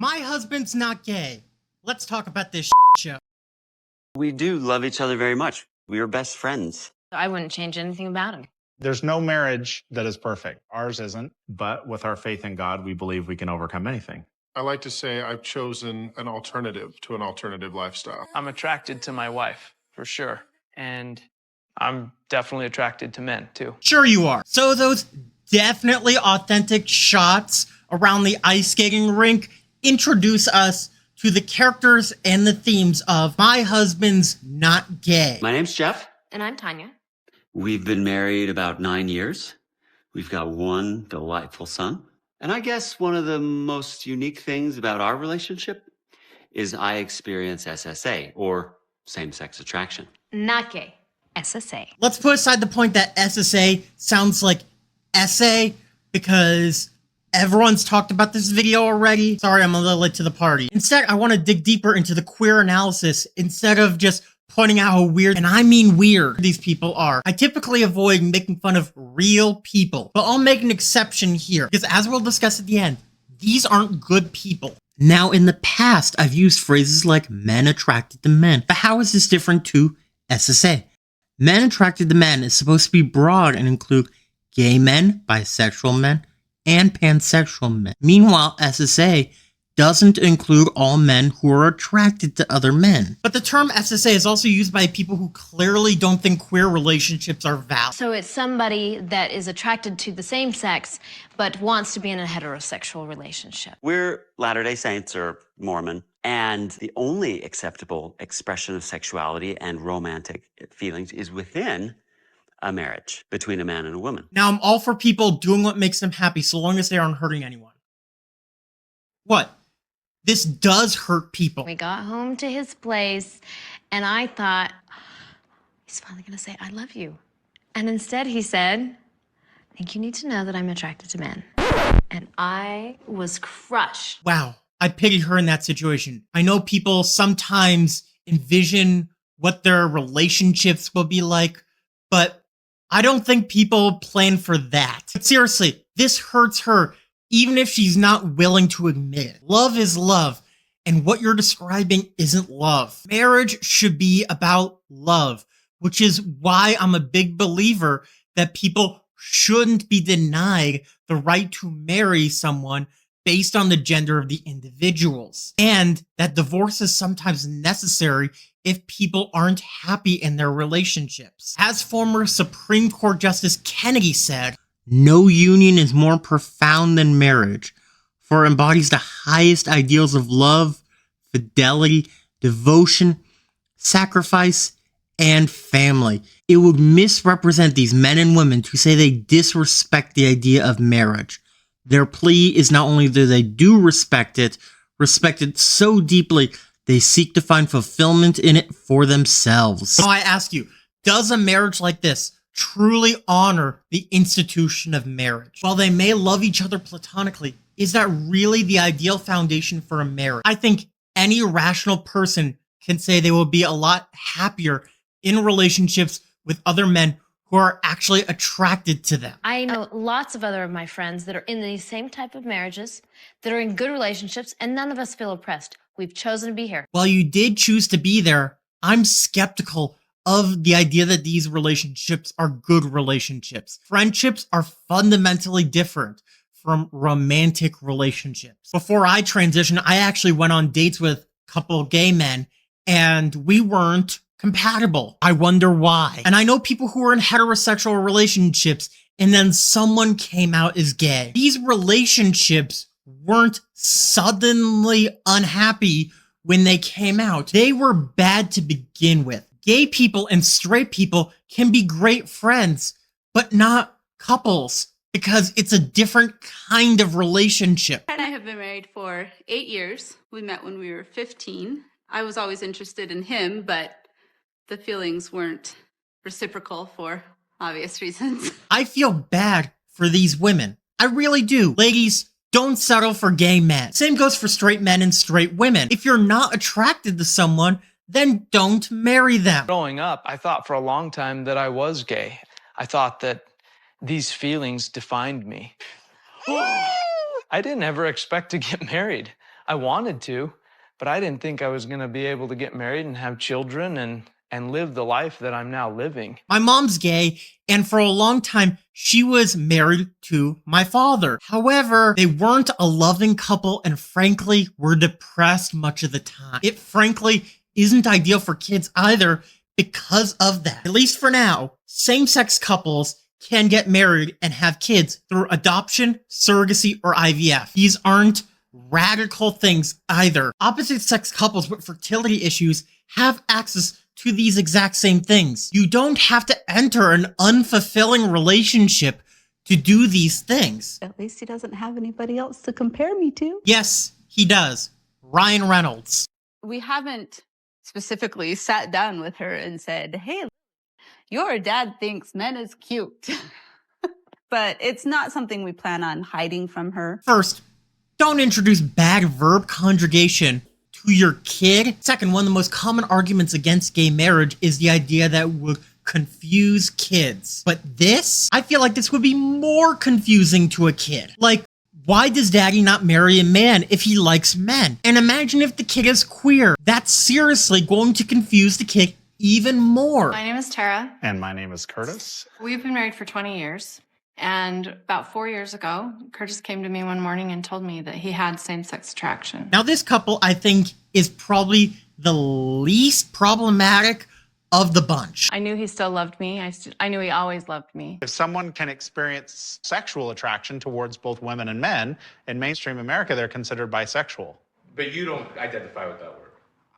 My husband's not gay. Let's talk about this show. We do love each other very much. We are best friends. I wouldn't change anything about him. There's no marriage that is perfect. Ours isn't. But with our faith in God, we believe we can overcome anything. I like to say I've chosen an alternative to an alternative lifestyle. I'm attracted to my wife, for sure. And I'm definitely attracted to men, too. Sure you are. So those definitely authentic shots around the ice skating rink introduce us to the characters and the themes of My Husband's Not Gay. My name's Jeff. And I'm Tanya. We've been married about 9 years. We've got one delightful son. And I guess one of the most unique things about our relationship is I experience SSA, or same-sex attraction. Not gay. SSA. Let's put aside the point that SSA sounds like essay because everyone's talked about this video already. Sorry, I'm a little late to the party. Instead, I want to dig deeper into the queer analysis instead of just pointing out how weird, and I mean weird, these people are. I typically avoid making fun of real people, but I'll make an exception here because as we'll discuss at the end, these aren't good people. Now, in the past, I've used phrases like men attracted to men, but how is this different to SSA? Men attracted to men is supposed to be broad and include gay men, bisexual men, and pansexual men. Meanwhile, SSA doesn't include all men who are attracted to other men. But the term SSA is also used by people who clearly don't think queer relationships are valid. So it's somebody that is attracted to the same sex, but wants to be in a heterosexual relationship. We're Latter-day Saints or Mormon, and the only acceptable expression of sexuality and romantic feelings is within a marriage between a man and a woman. Now, I'm all for people doing what makes them happy so long as they aren't hurting anyone. What? This does hurt people. We got home to his place, and I thought, he's finally gonna say, I love you. And instead he said, I think you need to know that I'm attracted to men. And I was crushed. Wow, I pity her in that situation. I know people sometimes envision what their relationships will be like, but I don't think people plan for that. But seriously, this hurts her, even if she's not willing to admit it. Love is love, and what you're describing isn't love. Marriage should be about love, which is why I'm a big believer that people shouldn't be denied the right to marry someone based on the gender of the individuals, and that divorce is sometimes necessary if people aren't happy in their relationships. As former Supreme Court Justice Kennedy said, no union is more profound than marriage, for it embodies the highest ideals of love, fidelity, devotion, sacrifice, and family. It would misrepresent these men and women to say they disrespect the idea of marriage. Their plea is not only that they do respect it so deeply, they seek to find fulfillment in it for themselves. So I ask you, does a marriage like this truly honor the institution of marriage? While they may love each other platonically, is that really the ideal foundation for a marriage? I think any rational person can say they will be a lot happier in relationships with other men who are actually attracted to them. I know lots of other of my friends that are in these same type of marriages, that are in good relationships, and none of us feel oppressed. We've chosen to be here. While you did choose to be there, I'm skeptical of the idea that these relationships are good relationships. Friendships are fundamentally different from romantic relationships. Before I transitioned, I actually went on dates with a couple of gay men, and we weren't compatible. I wonder why. And I know people who are in heterosexual relationships, and then someone came out as gay. These relationships weren't suddenly unhappy when they came out. They were bad to begin with. Gay people and straight people can be great friends, but not couples, because it's a different kind of relationship. And I have been married for 8 years. We met when we were 15. I was always interested in him, but the feelings weren't reciprocal for obvious reasons. I feel bad for these women. I really do. Ladies, don't settle for gay men. Same goes for straight men and straight women. If you're not attracted to someone, then don't marry them. Growing up, I thought for a long time that I was gay. I thought that these feelings defined me. I didn't ever expect to get married. I wanted to, but I didn't think I was going to be able to get married and have children and live the life that I'm now living. My mom's gay, and for a long time, she was married to my father. However, they weren't a loving couple and frankly were depressed much of the time. It frankly isn't ideal for kids either because of that. At least for now, same-sex couples can get married and have kids through adoption, surrogacy, or IVF. These aren't radical things either. Opposite-sex couples with fertility issues have access to these exact same things. You don't have to enter an unfulfilling relationship to do these things. At least he doesn't have anybody else to compare me to. Yes, he does. Ryan Reynolds. We haven't specifically sat down with her and said, hey, your dad thinks men is cute. But it's not something we plan on hiding from her. First, don't introduce bad verb conjugation to your kid. Second, one of the most common arguments against gay marriage is the idea that it would confuse kids. But this, I feel like this would be more confusing to a kid. Like, why does daddy not marry a man if he likes men? And imagine if the kid is queer. That's seriously going to confuse the kid even more. My name is Tara. And my name is Curtis. We've been married for 20 years. And about 4 years ago, Curtis came to me one morning and told me that he had same-sex attraction. Now, this couple, I think, is probably the least problematic of the bunch. I knew he still loved me. I knew he always loved me. If someone can experience sexual attraction towards both women and men, in mainstream America, they're considered bisexual. But you don't identify with that word.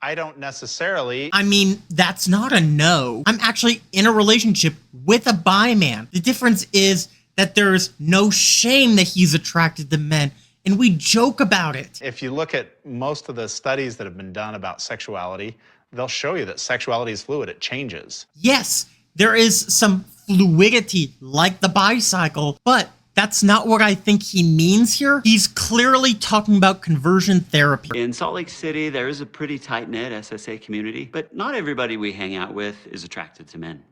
I don't necessarily. I mean, that's not a no. I'm actually in a relationship with a bi man. The difference is that there's no shame that he's attracted to men, and we joke about it. If you look at most of the studies that have been done about sexuality, they'll show you that sexuality is fluid. It changes. Yes, there is some fluidity like the bicycle, but that's not what I think he means here. He's clearly talking about conversion therapy. In Salt Lake City, there is a pretty tight-knit SSA community, but not everybody we hang out with is attracted to men.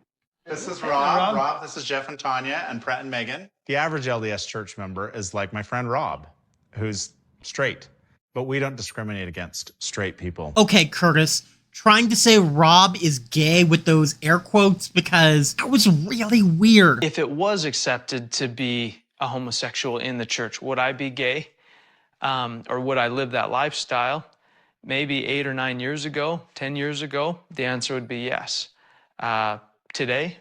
This is Rob. Rob, this is Jeff and Tanya and Brett and Megan. The average LDS church member is like my friend Rob, who's straight, but we don't discriminate against straight people. Okay, Curtis, trying to say Rob is gay with those air quotes because that was really weird. If it was accepted to be a homosexual in the church, would I be gay? Or would I live that lifestyle? Maybe 8 or 9 years ago, 10 years ago, the answer would be yes. Today,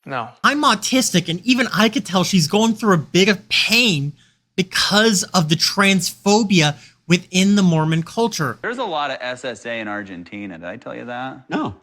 no. I'm autistic, and even I could tell she's going through a bit of pain because of the transphobia within the Mormon culture. There's a lot of SSA in Argentina. Did I tell you that? No.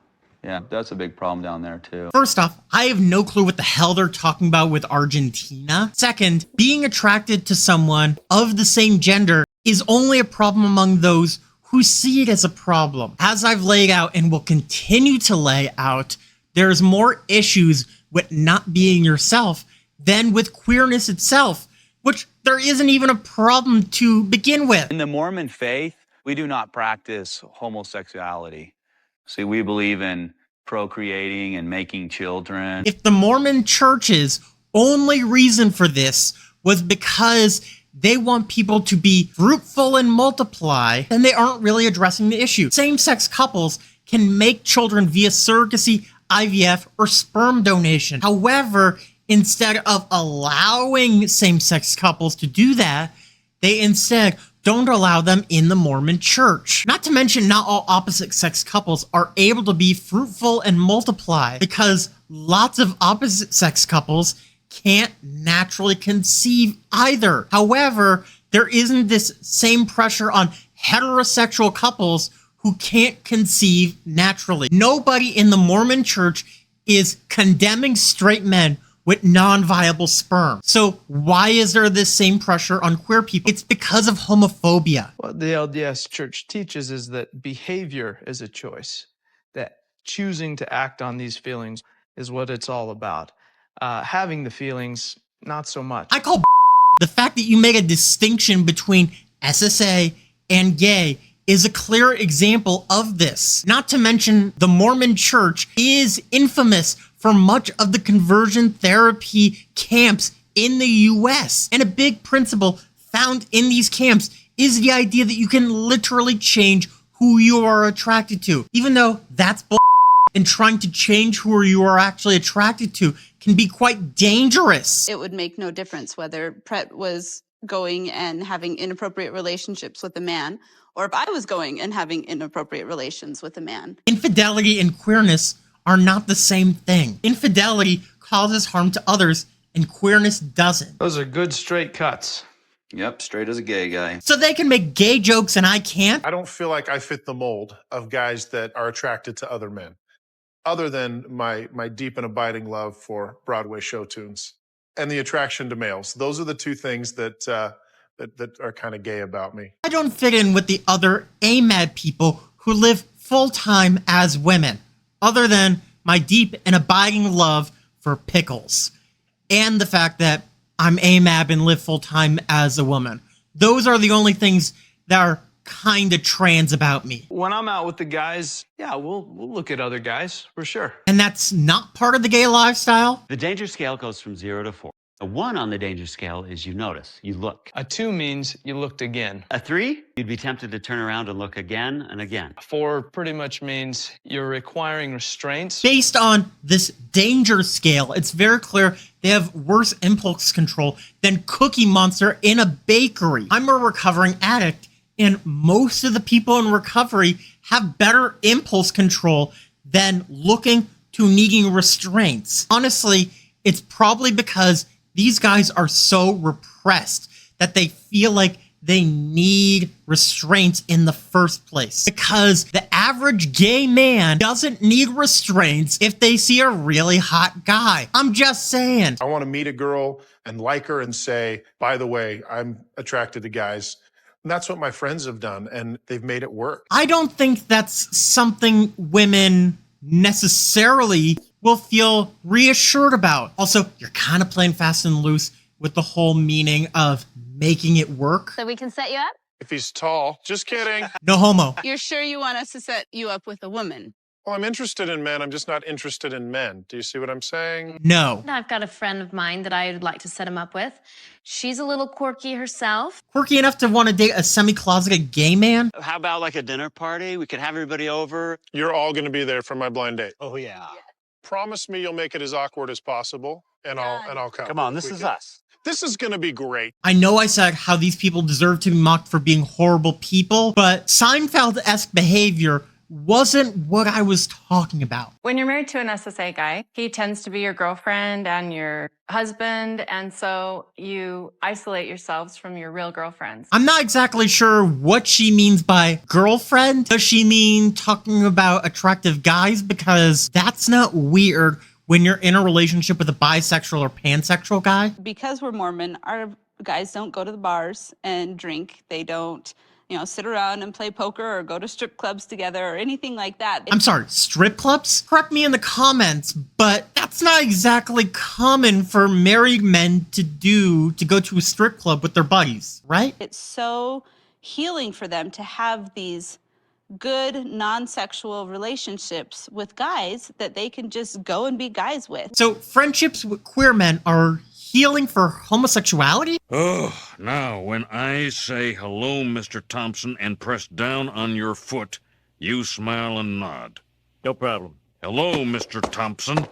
Yeah, that's a big problem down there, too. First off, I have no clue what the hell they're talking about with Argentina. Second, being attracted to someone of the same gender is only a problem among those who see it as a problem. As I've laid out and will continue to lay out, there's more issues with not being yourself than with queerness itself, which there isn't even a problem to begin with. In the Mormon faith, we do not practice homosexuality. See, we believe in procreating and making children. If the Mormon church's only reason for this was because they want people to be fruitful and multiply, then they aren't really addressing the issue. Same-sex couples can make children via surrogacy, IVF, or sperm donation. However, instead of allowing same-sex couples to do that, they instead don't allow them in the Mormon church. Not to mention, not all opposite-sex couples are able to be fruitful and multiply because lots of opposite-sex couples can't naturally conceive either. However, there isn't this same pressure on heterosexual couples who can't conceive naturally. Nobody in the Mormon church is condemning straight men with non-viable sperm. So why is there this same pressure on queer people? It's because of homophobia. What the LDS church teaches is that behavior is a choice, that choosing to act on these feelings is what it's all about. Having the feelings, not so much. I call the fact that you make a distinction between SSA and gay is a clear example of this. Not to mention, the Mormon church is infamous for much of the conversion therapy camps in the US. And a big principle found in these camps is the idea that you can literally change who you are attracted to. Even though that's bull, and trying to change who you are actually attracted to can be quite dangerous. It would make no difference whether Pret was going and having inappropriate relationships with a man, or if I was going and having inappropriate relations with a man. Infidelity and queerness are not the same thing. Infidelity causes harm to others, and queerness doesn't. Those are good straight cuts. Yep, straight as a gay guy. So they can make gay jokes and I can't? I don't feel like I fit the mold of guys that are attracted to other men, other than my deep and abiding love for Broadway show tunes and the attraction to males. Those are the two things that are kind of gay about me. I don't fit in with the other AMAB people who live full-time as women, other than my deep and abiding love for pickles, and the fact that I'm AMAB and live full-time as a woman. Those are the only things that are kind of trans about me. When I'm out with the guys, yeah, we'll look at other guys for sure. And that's not part of the gay lifestyle? The danger scale goes from 0 to 4. A 1 on the danger scale is you notice, you look. A 2 means you looked again. A 3, you'd be tempted to turn around and look again and again. 4 pretty much means you're requiring restraints. Based on this danger scale, it's very clear they have worse impulse control than Cookie Monster in a bakery. I'm a recovering addict, and most of the people in recovery have better impulse control than looking to needing restraints. Honestly, it's probably because these guys are so repressed that they feel like they need restraints in the first place. Because the average gay man doesn't need restraints if they see a really hot guy. I'm just saying. I want to meet a girl and like her and say, by the way, I'm attracted to guys. And that's what my friends have done, and they've made it work. I don't think that's something women necessarily will feel reassured about. Also, you're kind of playing fast and loose with the whole meaning of making it work. So we can set you up? If he's tall, just kidding. No homo. You're sure you want us to set you up with a woman? Well, I'm interested in men. I'm just not interested in men. Do you see what I'm saying? No. I've got a friend of mine that I'd like to set him up with. She's a little quirky herself. Quirky enough to want to date a semi-closeted gay man? How about like a dinner party? We could have everybody over. You're all going to be there for my blind date. Oh, yeah. Promise me you'll make it as awkward as possible, and I'll come. Come on, this is us. This is going to be great. I know I said how these people deserve to be mocked for being horrible people, but Seinfeld-esque behavior wasn't what I was talking about. When you're married to an SSA guy, he tends to be your girlfriend and your husband, and so you isolate yourselves from your real girlfriends. I'm not exactly sure what she means by girlfriend. Does she mean talking about attractive guys? Because that's not weird when you're in a relationship with a bisexual or pansexual guy. Because we're Mormon, our guys don't go to the bars and drink. They don't, sit around and play poker or go to strip clubs together or anything like that. I'm sorry, strip clubs? Correct me in the comments, but that's not exactly common for married men to do, to go to a strip club with their buddies, right? It's so healing for them to have these good non-sexual relationships with guys that they can just go and be guys with. So friendships with queer men are healing for homosexuality? Oh, now when I say hello, Mr. Thompson, and press down on your foot, you smile and nod. No problem. Hello, Mr. Thompson.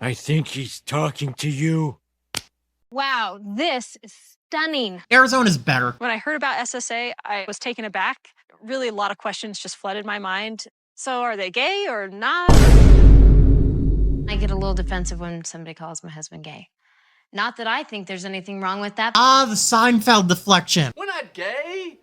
I think he's talking to you. Wow, this is stunning. Arizona's better. When I heard about SSA, I was taken aback. Really, a lot of questions just flooded my mind. So are they gay or not? I get a little defensive when somebody calls my husband gay. Not that I think there's anything wrong with that. Ah, the Seinfeld deflection. We're not gay.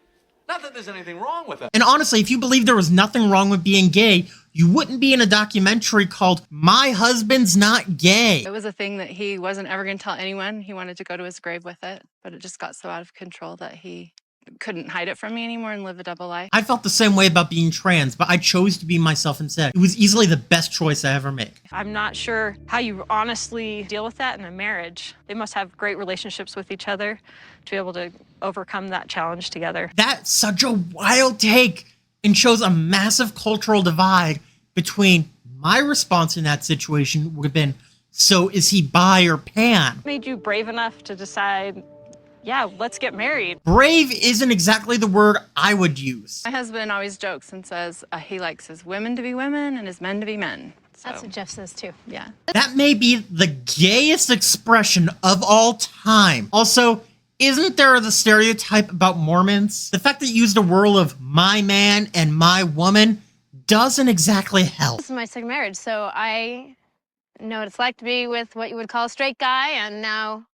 Not that there's anything wrong with it. And honestly, if you believe there was nothing wrong with being gay, you wouldn't be in a documentary called My Husband's Not Gay. It was a thing that he wasn't ever going to tell anyone. He wanted to go to his grave with it, but it just got so out of control that he couldn't hide it from me anymore and live a double life. I felt the same way about being trans, but I chose to be myself instead. It was easily the best choice I ever made. I'm not sure how you honestly deal with that in a marriage. They must have great relationships with each other to be able to overcome that challenge together. That's such a wild take and shows a massive cultural divide between my response in that situation would have been, so is he bi or pan? What made you brave enough to decide yeah, let's get married. Brave isn't exactly the word I would use. My husband always jokes and says he likes his women to be women and his men to be men. That's what Jeff says too. Yeah. That may be the gayest expression of all time. Also, isn't there the stereotype about Mormons? The fact that you used a word of my man and my woman doesn't exactly help. This is my second marriage, so I know what it's like to be with what you would call a straight guy, and now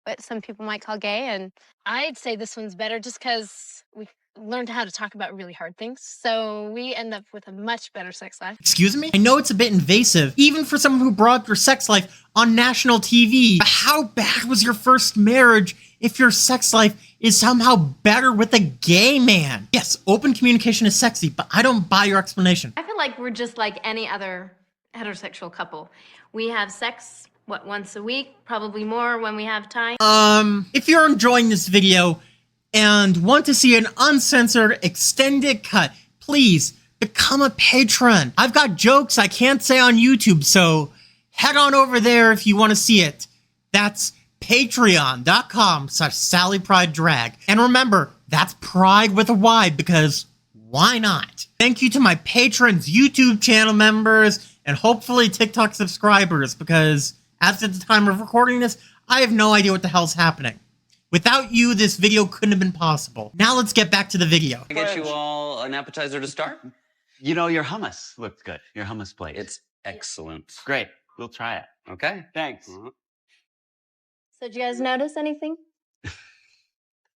what some people might call gay. And I'd say this one's better just because we learned how to talk about really hard things. So we end up with a much better sex life. Excuse me? I know it's a bit invasive, even for someone who brought up your sex life on national TV. But how bad was your first marriage if your sex life is somehow better with a gay man? Yes, open communication is sexy, but I don't buy your explanation. I feel like we're just like any other heterosexual couple. We have sex, once a week, probably more when we have time. If you're enjoying this video and want to see an uncensored extended cut, please become a patron. I've got jokes I can't say on YouTube, so head on over there if you want to see it. That's patreon.com/SallyPrideDrag. And remember, that's pride with a Y, because why not? Thank you to my patrons, YouTube channel members, and hopefully TikTok subscribers, because as of the time of recording this, I have no idea what the hell's happening. Without you, this video couldn't have been possible. Now let's get back to the video. I get you all an appetizer to start? You know, your hummus looked good. Your hummus plate. It's excellent. Great. We'll try it. Okay? Thanks. So did you guys notice anything?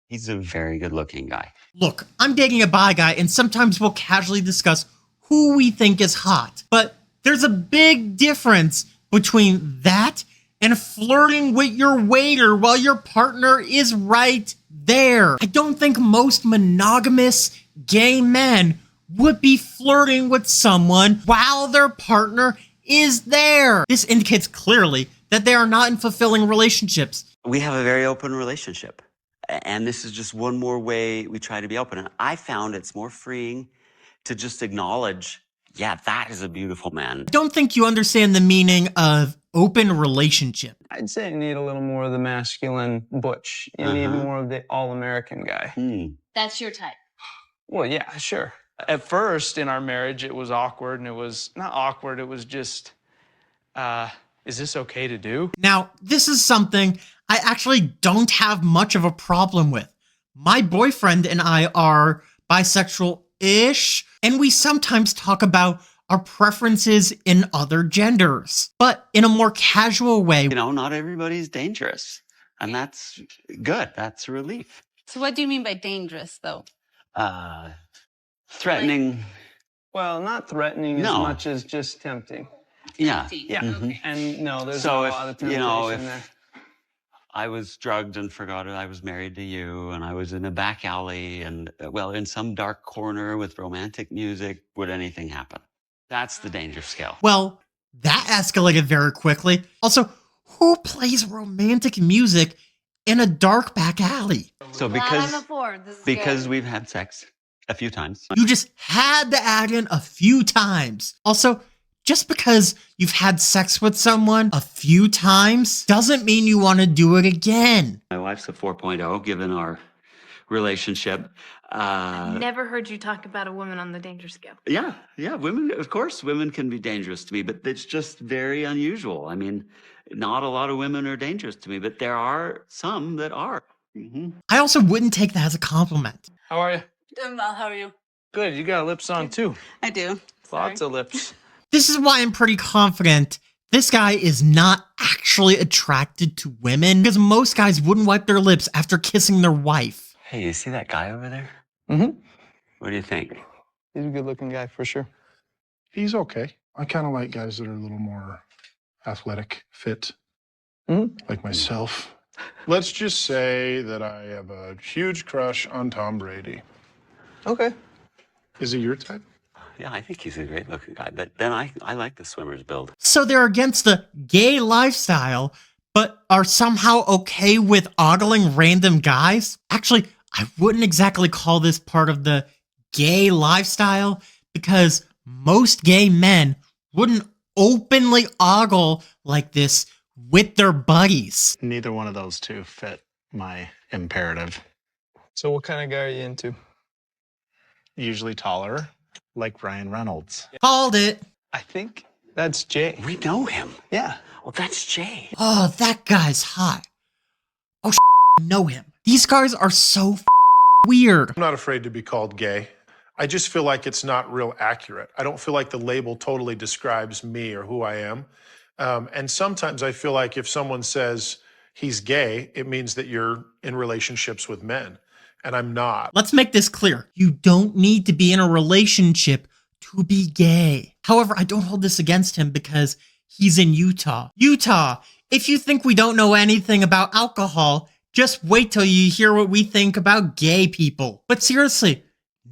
He's a very good-looking guy. Look, I'm dating a bi guy, and sometimes we'll casually discuss who we think is hot. But there's a big difference between that and flirting with your waiter while your partner is right there. I don't think most monogamous gay men would be flirting with someone while their partner is there. This indicates clearly that they are not in fulfilling relationships. We have a very open relationship. And this is just one more way we try to be open. And I found it's more freeing to just acknowledge, yeah, that is a beautiful man. I don't think you understand the meaning of open relationship. I'd say you need a little more of the masculine butch. You need more of the all-American guy. That's your type. Well, yeah, sure. At first in our marriage, it was awkward, and it was not awkward. It was just, is this okay to do? Now, this is something I actually don't have much of a problem with. My boyfriend and I are bisexual-ish, and we sometimes talk about our preferences in other genders, but in a more casual way. You know, not everybody's dangerous, and that's good. That's a relief. So what do you mean by dangerous, though? Threatening. Well, not threatening as much as just tempting. Yeah. Yeah. And no, there's So not if, a lot of temptation you know, there. if I was drugged and forgot I was married to you, and I was in a back alley and, well, in some dark corner with romantic music, would anything happen? That's the danger scale. Well, that escalated very quickly. Also, who plays romantic music in a dark back alley? So because we've had sex a few times. You just had to add in a few times. Also, just because you've had sex with someone a few times doesn't mean you want to do it again. My wife's a 4.0, given our relationship. I've never heard you talk about a woman on the danger scale. Yeah, women, of course, women can be dangerous to me, but it's just very unusual. I mean, not a lot of women are dangerous to me, but there are some that are. I also wouldn't take that as a compliment. How are you? Doing well. How are you? Good. You got lips on, too. I do. Lots of lips. This is why I'm pretty confident this guy is not actually attracted to women, because most guys wouldn't wipe their lips after kissing their wife. Hey, you see that guy over there? Mm-hmm. What do you think? He's a good-looking guy, for sure. He's okay. I kind of like guys that are a little more athletic, fit, like myself. Let's just say that I have a huge crush on Tom Brady. Okay. Is he your type? Yeah, I think he's a great looking guy, but then I like the swimmer's build. So they're against the gay lifestyle, but are somehow okay with ogling random guys? Actually, I wouldn't exactly call this part of the gay lifestyle, because most gay men wouldn't openly ogle like this with their buddies. Neither one of those two fit my imperative. So what kind of guy are you into? Usually taller, like Ryan Reynolds. Called it. I think that's Jay. We know him. Yeah. Well, that's Jay. Oh, that guy's hot. Oh, know him. These guys are so weird. I'm not afraid to be called gay. I just feel like it's not real accurate. I don't feel like the label totally describes me or who I am. And sometimes I feel like if someone says he's gay, it means that you're in relationships with men. And I'm not. Let's make this clear. You don't need to be in a relationship to be gay. However, I don't hold this against him because he's in Utah. Utah, if you think we don't know anything about alcohol, just wait till you hear what we think about gay people. But seriously,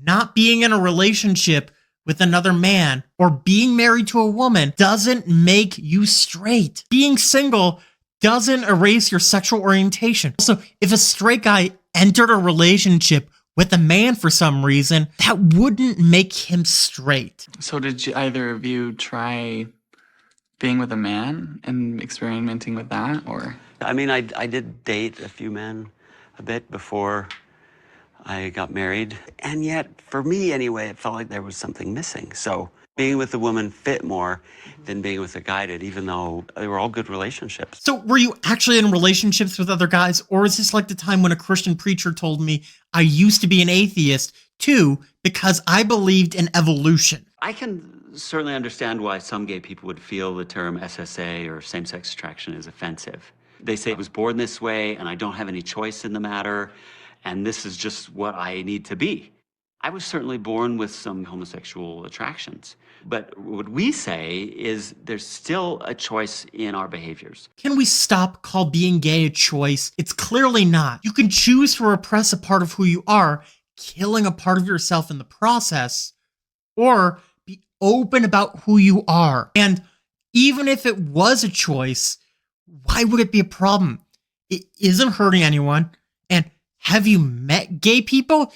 not being in a relationship with another man or being married to a woman doesn't make you straight. Being single doesn't erase your sexual orientation. Also, if a straight guy entered a relationship with a man for some reason, that wouldn't make him straight. So did either of you try being with a man and experimenting with that, or? I mean, I did date a few men a bit before I got married. And yet, for me anyway, it felt like there was something missing. So being with a woman fit more than being with a guy did, even though they were all good relationships. So were you actually in relationships with other guys? Or is this like the time when a Christian preacher told me I used to be an atheist too because I believed in evolution? I can certainly understand why some gay people would feel the term SSA or same-sex attraction is offensive. They say I was born this way and I don't have any choice in the matter, and this is just what I need to be. I was certainly born with some homosexual attractions, but what we say is there's still a choice in our behaviors. Can we stop call being gay a choice? It's clearly not. You can choose to repress a part of who you are, killing a part of yourself in the process, or be open about who you are. And even if it was a choice, why would it be a problem? It isn't hurting anyone. And have you met gay people?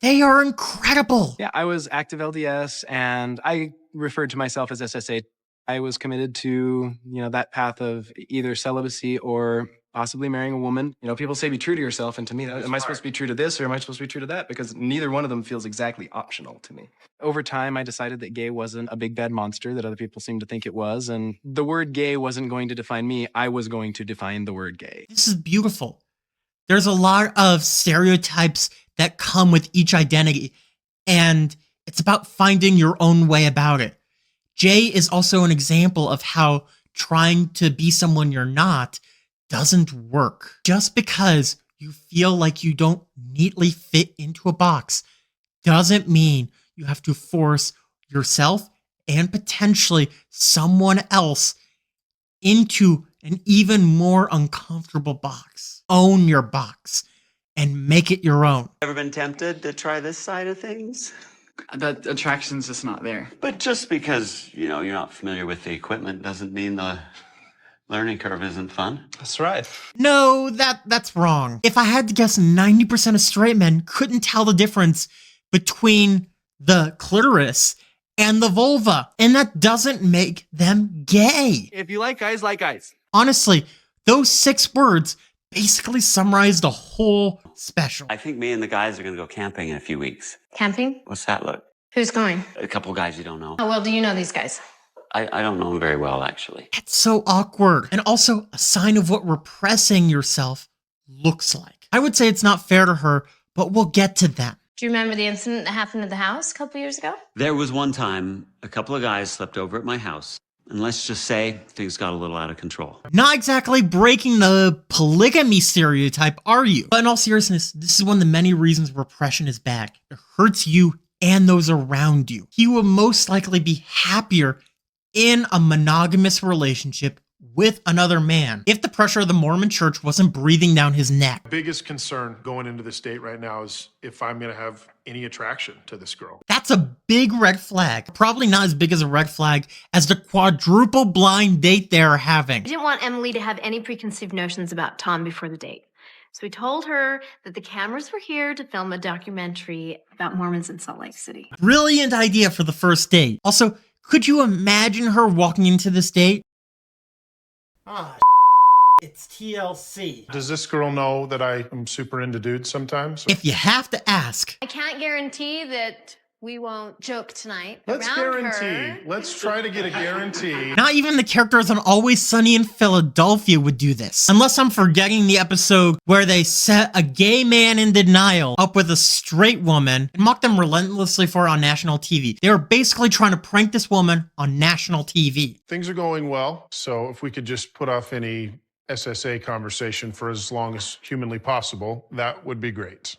They are incredible. Yeah, I was active LDS and I referred to myself as SSA. I was committed to, that path of either celibacy or possibly marrying a woman. People say be true to yourself, and to me, am I supposed to be true to this or am I supposed to be true to that? Because neither one of them feels exactly optional to me. Over time, I decided that gay wasn't a big bad monster that other people seemed to think it was, and the word gay wasn't going to define me. I was going to define the word gay. This is beautiful. There's a lot of stereotypes that come with each identity, and it's about finding your own way about it. Jay is also an example of how trying to be someone you're not doesn't work. Just because you feel like you don't neatly fit into a box doesn't mean you have to force yourself and potentially someone else into an even more uncomfortable box. Own your box and make it your own. Ever been tempted to try this side of things? That attraction's just not there. But just because, you're not familiar with the equipment doesn't mean the learning curve isn't fun. That's right. No, that's wrong. If I had to guess, 90% of straight men couldn't tell the difference between the clitoris and the vulva, and that doesn't make them gay. If you like guys, like guys. Honestly, those 6 words basically summarize the whole special. I think me and the guys are going to go camping in a few weeks. Camping? What's that look? Who's going? A couple guys you don't know. How well do you know these guys? I don't know them very well, actually. That's so awkward, and also a sign of what repressing yourself looks like. I would say it's not fair to her, but we'll get to that. Do you remember the incident that happened at the house a couple years ago? There was one time a couple of guys slept over at my house, and let's just say things got a little out of control. Not exactly breaking the polygamy stereotype, are you? But in all seriousness, this is one of the many reasons repression is bad. It hurts you and those around you. He will most likely be happier in a monogamous relationship with another man if the pressure of the Mormon church wasn't breathing down his neck. Biggest concern going into this date right now is if I'm going to have any attraction to this girl. That's a big red flag. Probably not as big as a red flag as the quadruple blind date they're having. I didn't want Emily to have any preconceived notions about Tom before the date. So we told her that the cameras were here to film a documentary about Mormons in Salt Lake City. Brilliant idea for the first date. Also, could you imagine her walking into this date? It's TLC. Does this girl know that I am super into dudes sometimes? If you have to ask. I can't guarantee that we won't joke tonight. Let's around guarantee. her. Let's try to get a guarantee. Not even the characters on Always Sunny in Philadelphia would do this. Unless I'm forgetting the episode where they set a gay man in denial up with a straight woman and mocked them relentlessly for it on national TV. They were basically trying to prank this woman on national TV. Things are going well, so if we could just put off any SSA conversation for as long as humanly possible, that would be great.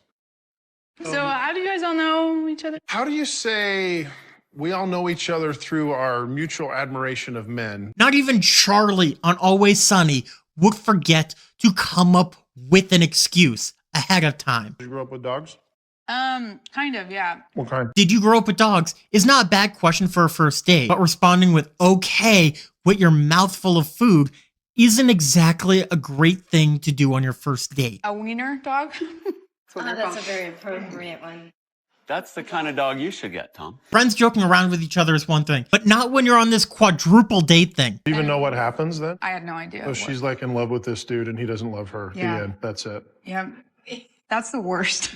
So how do you guys all know each other? How do you say we all know each other through our mutual admiration of men? Not even Charlie on Always Sunny would forget to come up with an excuse ahead of time. Did you grow up with dogs? Kind of, yeah. What kind? Did you grow up with dogs is not a bad question for a first date, but responding with okay with your mouth full of food isn't exactly a great thing to do on your first date. A wiener dog? That's a very appropriate one. That's the kind of dog you should get, Tom. Friends joking around with each other is one thing, but not when you're on this quadruple date thing. Do you even know what happens then? I had no idea. Oh, she's like in love with this dude and he doesn't love her. Yeah. The end. That's it. Yeah, that's the worst.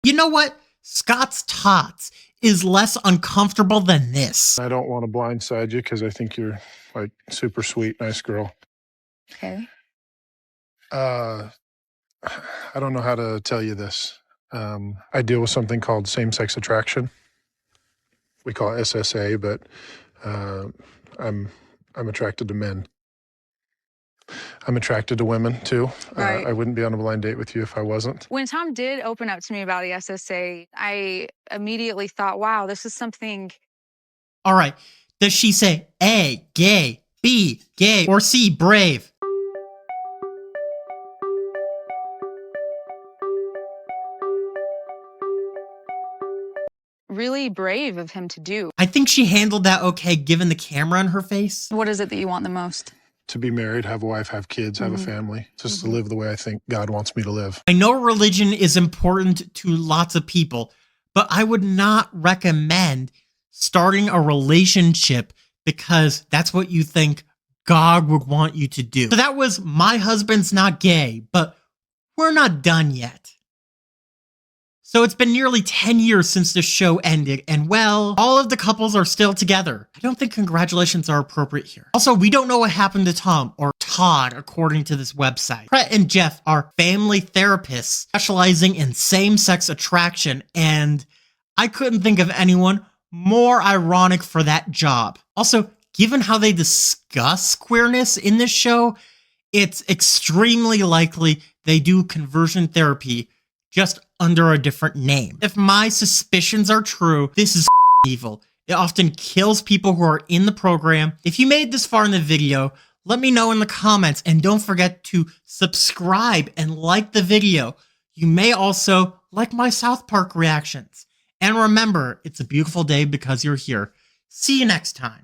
You know what? Scott's Tots is less uncomfortable than this. I don't want to blindside you because I think you're like super sweet, nice girl. Okay. I don't know how to tell you this. I deal with something called same-sex attraction. We call it SSA, but I'm attracted to men. I'm attracted to women too. Right. I wouldn't be on a blind date with you if I wasn't. When Tom did open up to me about the SSA, I immediately thought, wow, this is something. All right. Does she say A, gay, B, gay, or C, brave? Really brave of him to do. I think she handled that okay given the camera on her face. What is it that you want the most? To be married, have a wife, have kids, have a family. Just to live the way I think God wants me to live. I know religion is important to lots of people, but I would not recommend starting a relationship because that's what you think God would want you to do. So that was My Husband's Not Gay, but we're not done yet. So it's been nearly 10 years since the show ended, and well, all of the couples are still together. I don't think congratulations are appropriate here. Also, we don't know what happened to Tom, or Todd, according to this website. Brett and Jeff are family therapists specializing in same-sex attraction, and I couldn't think of anyone more ironic for that job. Also, given how they discuss queerness in this show, it's extremely likely they do conversion therapy just under a different name. If my suspicions are true, this is evil. It often kills people who are in the program. If you made this far in the video, let me know in the comments and don't forget to subscribe and like the video. You may also like my South Park reactions. And remember, it's a beautiful day because you're here. See you next time.